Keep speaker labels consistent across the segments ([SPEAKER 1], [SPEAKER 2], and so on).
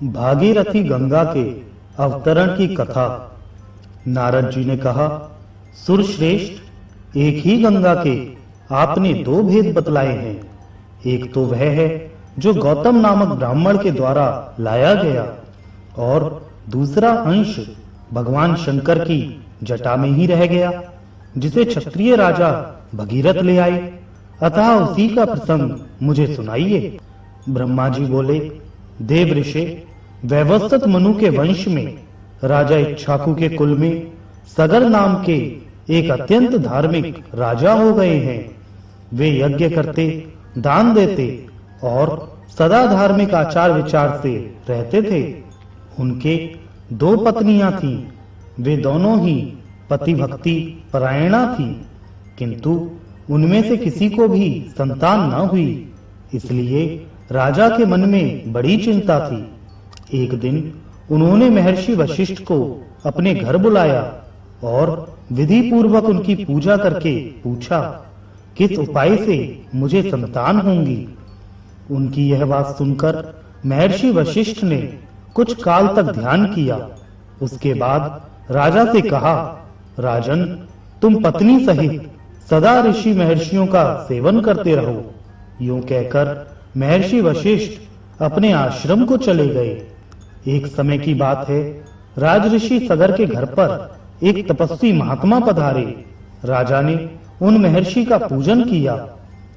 [SPEAKER 1] भागीरथी गंगा के अवतरण की कथा। नारद जी ने कहा, सुरश्रेष्ठ, एक ही गंगा के आपने दो भेद बतलाए हैं। एक तो वह है जो गौतम नामक ब्राह्मण के द्वारा लाया गया, और दूसरा अंश भगवान शंकर की जटा में ही रह गया, जिसे क्षत्रिय राजा भगीरथ ले आए। अतः उसी का प्रसंग मुझे सुनाइए। ब्रह्मा जी बोले, देव ऋषि, वैवस्वत मनु के वंश में राजा इक्ष्वाकु के कुल में सगर नाम के एक अत्यंत धार्मिक राजा हो गए हैं। वे यज्ञ करते, दान देते और सदा धार्मिक आचार विचार से रहते थे। उनके दो पत्नियां थीं। वे दोनों ही पति भक्ति परायणा थीं, किंतु उनमें से किसी को भी संतान न हुई। इसलिए राजा के मन में बड़ी चिंता थी। एक दिन उन्होंने महर्षि वशिष्ठ को अपने घर बुलाया और विधि पूर्वक उनकी पूजा करके पूछा, किस उपाय से मुझे संतान होंगी। उनकी यह बात सुनकर महर्षि वशिष्ठ ने कुछ काल तक ध्यान किया। उसके बाद राजा से कहा, राजन, तुम पत्नी सहित सदा ऋषि महर्षियों का सेवन करते रहो। यूं कहकर महर्षि वशिष्ठ अपने आश्रम को चले गए। एक समय की बात है, राजऋषि सगर के घर पर एक तपस्वी महात्मा पधारे। राजा ने उन महर्षि का पूजन किया।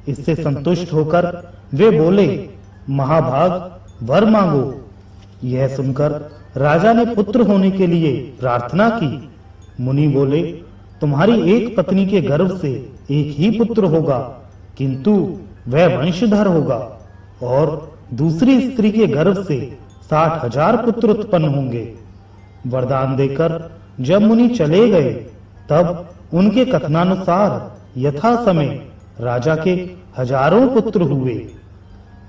[SPEAKER 1] इससे संतुष्ट होकर वे बोले, महाभाग, वर मांगो। यह सुनकर राजा ने पुत्र होने के लिए प्रार्थना की। मुनि बोले, तुम्हारी एक पत्नी के गर्भ से एक ही पुत्र होगा, किंतु वह वंशधर होगा, और दूसरी स्त्री के गर्भ से 60,000 पुत्र उत्पन्न होंगे। वरदान देकर जब मुनि चले गए, तब उनके कथनानुसार यथा समय राजा के हजारों पुत्र हुए।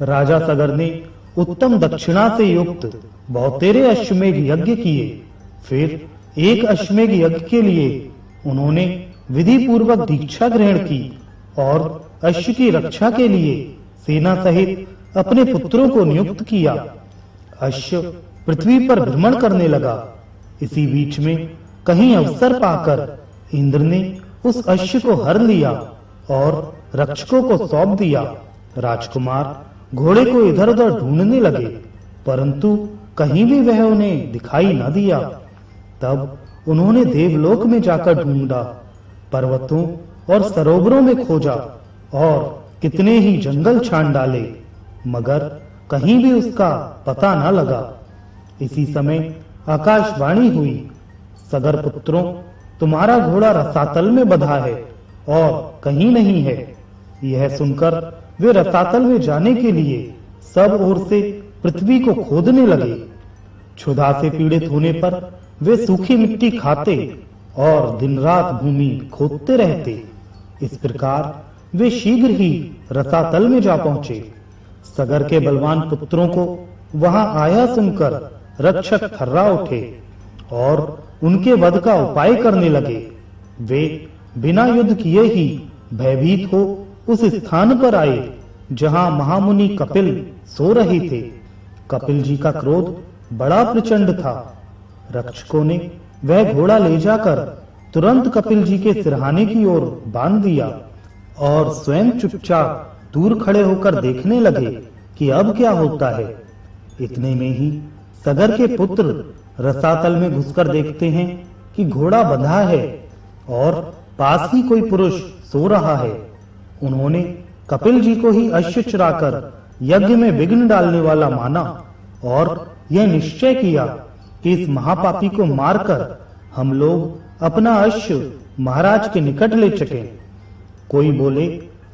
[SPEAKER 1] राजा सगर ने उत्तम दक्षिणा से युक्त बहुतेरे अश्वमेध यज्ञ किए। फिर एक अश्वमेध यज्ञ के लिए उन्होंने विधि पूर्वक दीक्षा ग्रहण की और अश्व की रक्षा के लिए सेना सहित अपने पुत्रों को नियुक्त किया। अश्व पृथ्वी पर भ्रमण करने लगा। इसी बीच में कहीं अवसर पाकर इंद्र ने उस अश्व को हर लिया और रक्षकों को सौंप दिया। राजकुमार घोड़े को इधर उधर ढूंढने लगे, परंतु कहीं भी वह उन्हें दिखाई न दिया। तब उन्होंने देवलोक में जाकर ढूंढा, पर्वतों और सरोवरों में खोजा और कितने ही जंगल छान डाले, मगर कहीं भी उसका पता न लगा। इसी समय आकाशवाणी हुई, सगर पुत्रों, तुम्हारा घोड़ा रसातल में बंधा है और कहीं नहीं है। यह सुनकर वे रसातल में जाने के लिए सब ओर से पृथ्वी को खोदने लगे। क्षुधा से पीड़ित होने पर वे सूखी मिट्टी खाते और दिन रात भूमि खोदते रहते। इस प्रकार वे शीघ्र ही रसातल में जा पहुंचे। सगर के बलवान पुत्रों को वहां आया सुनकर रक्षक थर्रा उठे और उनके वध का उपाय करने लगे। वे बिना युद्ध किए ही भयभीत हो उस स्थान पर आए जहां महामुनि कपिल सो रहे थे। कपिल जी का क्रोध बड़ा प्रचंड था। रक्षकों ने वह घोड़ा ले जाकर तुरंत कपिल जी के सिरहाने की ओर बांध दिया और स्वयं चुपचाप दूर खड़े होकर देखने लगे कि अब क्या होता है। इतने में ही सगर के पुत्र रसातल में घुसकर देखते हैं कि घोड़ा बंधा है और पास ही कोई पुरुष सो रहा है। उन्होंने कपिल जी को ही अश्व चुराकर यज्ञ में विघ्न डालने वाला माना और यह निश्चय किया कि इस महापापी को मारकर हम लोग अपना अश्व महाराज के निकट ले चलें। कोई बोले,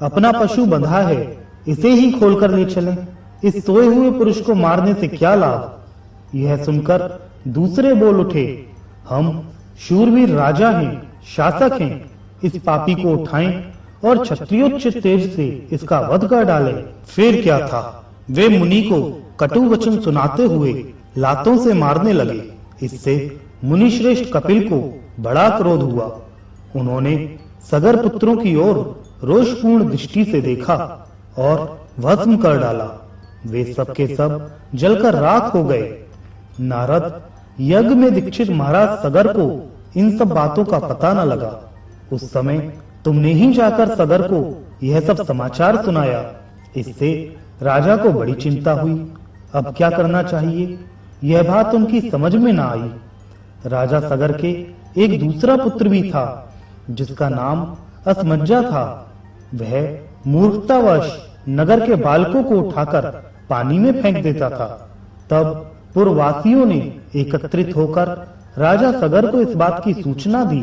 [SPEAKER 1] अपना पशु बंधा है, इसे ही खोलकर ले चलें। इस सोए हुए पुरुष को मारने से क्या लाभ। यह सुनकर दूसरे बोल उठे, हम शूरवीर राजा हैं, शासक हैं, इस पापी को उठाएं और क्षत्रियोचित तेज से इसका वध कर डालें। फिर क्या था, वे मुनि को कटु वचन सुनाते हुए लातों से मारने लगे। इससे मुनि श्रेष्ठ कपिल को बड़ा क्रोध हुआ। उन्होंने सगर पुत्रों की ओर रोषपूर्ण दृष्टि से देखा और भस्म कर डाला। वे सब के सब जलकर राख हो गए। नारद, यज्ञ में दीक्षित महाराज सगर को इन सब बातों का पता न लगा। उस समय तुमने ही जाकर सगर को यह सब समाचार सुनाया। इससे राजा को बड़ी चिंता हुई। अब क्या करना चाहिए, यह बात उनकी समझ में न आई। राजा सगर के एक दूसरा पुत्र भी था, जिसका नाम असमज्जा था। वह मूर्खतावश नगर के बालकों को उठाकर पानी में फेंक देता था। तब पुरवासियों ने एकत्रित होकर राजा सगर को इस बात की सूचना दी।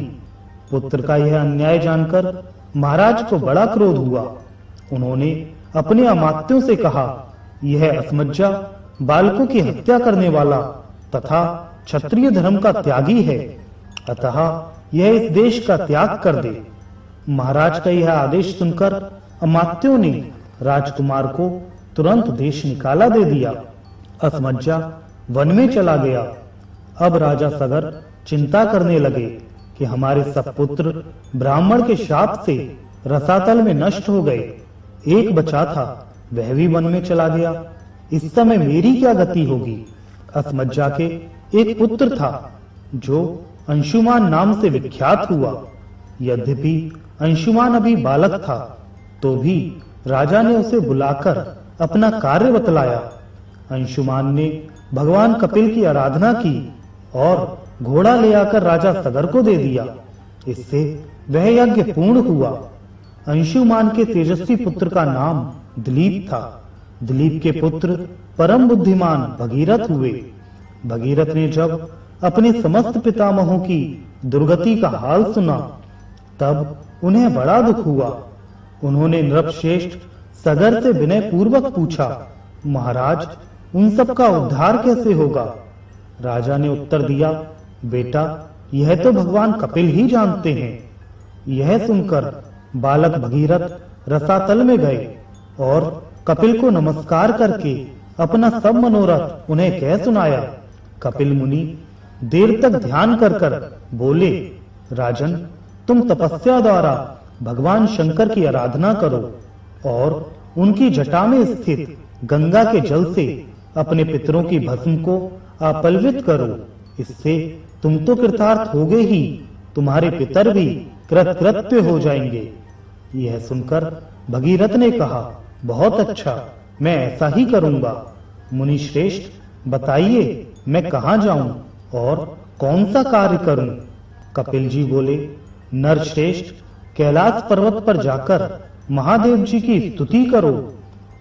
[SPEAKER 1] पुत्र का यह अन्याय जानकर महाराज को बड़ा क्रोध हुआ। उन्होंने अपने अमात्यों से कहा, यह असमज्जा बालकों की हत्या करने वाला तथा क्षत्रिय धर्म का त्यागी है, अतः यह इस देश का त्याग कर दे। महाराज का यह आदेश सुनकर अमात्यों ने राजकुमार को तुरंत देश निकाला दे दिया। असमज्जा वन में चला गया। अब राजा सगर चिंता करने लगे कि हमारे सब पुत्र ब्राह्मण के शाप से रसातल में नष्ट हो गए। एक बचा था, वह भी वन में चला गया। इस समय मेरी क्या गति होगी। असमज्जा के एक पुत्र था जो अंशुमान नाम से विख्यात हुआ। यद्यपि अंशुमान अभी बालक था, तो भी राजा ने उसे बुलाकर अपना कार्य बतलाया। अंशुमान ने भगवान कपिल की आराधना की और घोड़ा ले आकर राजा सगर को दे दिया। इससे वह यज्ञ पूर्ण हुआ। अंशुमान के तेजस्वी पुत्र का नाम दिलीप था। दिलीप के पुत्र परम बुद्धिमान भगीरथ हुए। भगीरथ ने जब अपने समस्त पितामहों की दुर्गति का हाल सुना, तब उन्हें बड़ा दुख हुआ। उन्होंने नृपश्रेष्ठ सगर से विनय पूर्वक पूछा, महाराज, उन सब का उद्धार कैसे होगा। राजा ने उत्तर दिया, बेटा, यह तो भगवान कपिल ही जानते हैं। यह सुनकर बालक भगीरथ रसातल में गए और कपिल को नमस्कार करके अपना सब मनोरथ उन्हें कह सुनाया। कपिल मुनि देर तक ध्यान कर बोले, राजन, तुम तपस्या द्वारा भगवान शंकर की आराधना करो और उनकी जटा में स्थित गंगा के जल से अपने पितरों की भस्म को अपलवित करो। इससे तुम तो कृतार्थ होगे ही, तुम्हारे पितर भी कृतकृत्य हो जाएंगे। यह सुनकर भगीरथ ने कहा, बहुत अच्छा, मैं ऐसा ही करूंगा। मुनि श्रेष्ठ, बताइए मैं कहाँ जाऊं और कौन सा कार्य करूं। कपिल जी बोले, नरश्रेष्ठ, कैलाश पर्वत पर जाकर महादेव जी की स्तुति करो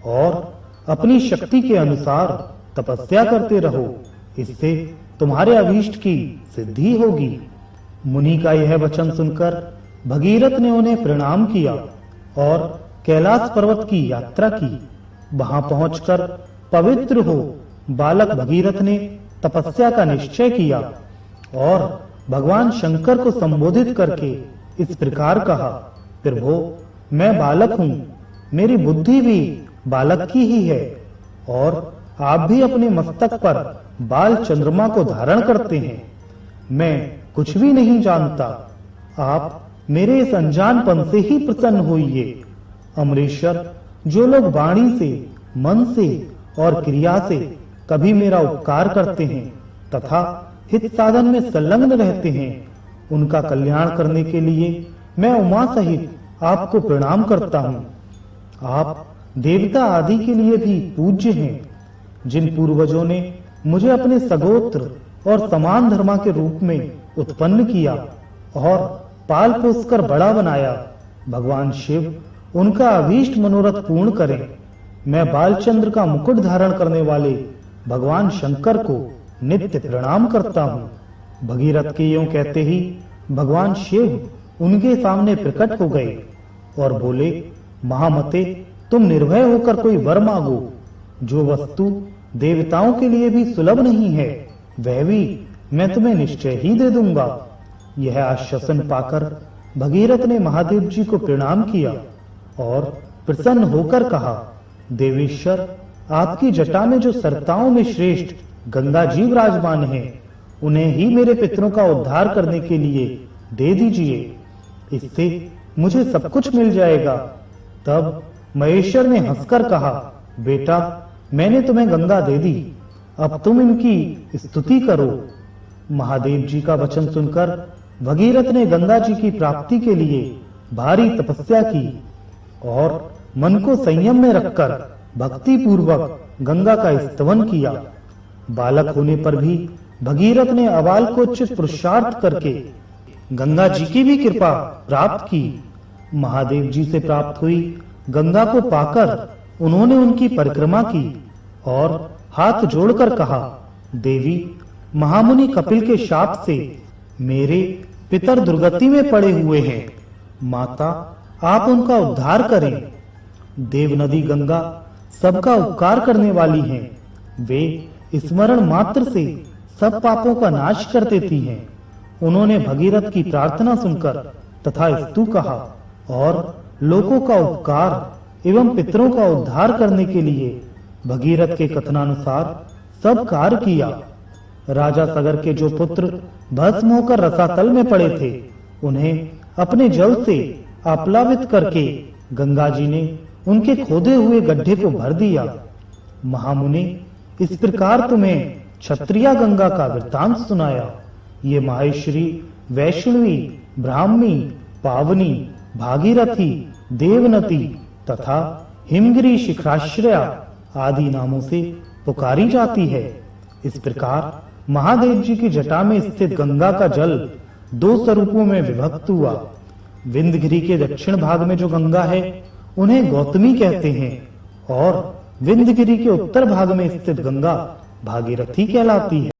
[SPEAKER 1] और अपनी शक्ति के अनुसार तपस्या करते रहो। इससे तुम्हारे अभीष्ट की सिद्धि होगी। मुनि का यह वचन सुनकर भगीरथ ने उन्हें प्रणाम किया और कैलाश पर्वत की यात्रा की। वहां पहुंचकर पवित्र हो बालक भगीरथ ने तपस्या का निश्चय किया और भगवान शंकर को संबोधित करके इस प्रकार कहा, प्रभो, मैं बालक हूँ, मेरी बुद्धि भी बालक की ही है और आप भी अपने मस्तक पर बाल चंद्रमा को धारण करते हैं। मैं कुछ भी नहीं जानता, आप मेरे इस अनजानपन से ही प्रसन्न होइए। अमरेश्वर, जो लोग वाणी से, मन से और क्रिया से कभी मेरा उपकार करते हैं तथा हित साधन में संलग्न रहते हैं, उनका कल्याण करने के लिए मैं उमा सहित आपको प्रणाम करता हूँ। आप देवता आदि के लिए भी पूज्य हैं। जिन पूर्वजों ने मुझे अपने सगोत्र और समान धर्मा के रूप में उत्पन्न किया और पाल पोस कर बड़ा बनाया, भगवान शिव उनका अभीष्ट मनोरथ पूर्ण करें। मैं बालचंद्र का मुकुट धारण करने वाले भगवान शंकर को नित्य प्रणाम करता हूँ। भगीरथ के यों कहते ही भगवान शिव उनके सामने प्रकट हो गए और बोले, महामते, तुम निर्भय होकर कोई वर मांगो। जो वस्तु देवताओं के लिए भी सुलभ नहीं है, वह भी मैं तुम्हें निश्चय ही दे दूंगा। यह आश्वासन पाकर भगीरथ ने महादेव जी को प्रणाम किया और प्रसन्न होकर कहा, देवेश्वर, आपकी जटा में जो सरताओं में श्रेष्ठ गंगा जी विराजमान हैं, उन्हें ही मेरे पितरों का उद्धार करने के लिए दे दीजिए। इससे मुझे सब कुछ मिल जाएगा। तब महेश्वर ने हंसकर कहा, बेटा, मैंने तुम्हें गंगा दे दी, अब तुम इनकी स्तुति करो। महादेव जी का वचन सुनकर भगीरथ ने गंगा जी की प्राप्ति के लिए भारी तपस्या की और मन को संयम में रखकर भक्ति पूर्वक गंगा का स्तवन किया। बालक होने पर भी भगीरथ ने अबालकोचित पुरुषार्थ करके गंगा जी की भी कृपा प्राप्त की। महादेव जी से प्राप्त हुई गंगा को पाकर उन्होंने उनकी परिक्रमा की और हाथ जोड़कर कहा, देवी, महामुनि कपिल के शाप से मेरे पितर दुर्गति में पड़े हुए हैं। माता, आप उनका उद्धार करें। देव नदी गंगा सबका उपकार करने वाली हैं। वे स्मरण मात्र से सब पापों का नाश कर देती हैं। उन्होंने भगीरथ की प्रार्थना सुनकर तथास्तु कहा और लोगों का उपकार एवं पितरों का उद्धार करने के लिए भगीरथ के कथनानुसार सब कार्य किया। राजा सगर के जो पुत्र भस्म होकर रसातल में पड़े थे, उन्हें अपने जल से आप्लावित करके गंगा जी ने उनके खोदे हुए गड्ढे को भर दिया। महामुनि, इस प्रकार तुम्हें क्षत्रिया गंगा का वृत्तांत सुनाया। ये माहेश्वरी, वैष्णवी, ब्राह्मी, पावनी, भागीरथी, देवनती तथा हिमगिरी शिखराश्रया आदि नामों से पुकारी जाती है। इस प्रकार महादेव जी की जटा में स्थित गंगा का जल दो स्वरूपों में विभक्त हुआ। विंध्यगिरि के दक्षिण भाग में जो गंगा है, उन्हें गौतमी कहते हैं और विंध्यगिरि के उत्तर भाग में स्थित गंगा भागीरथी कहलाती है।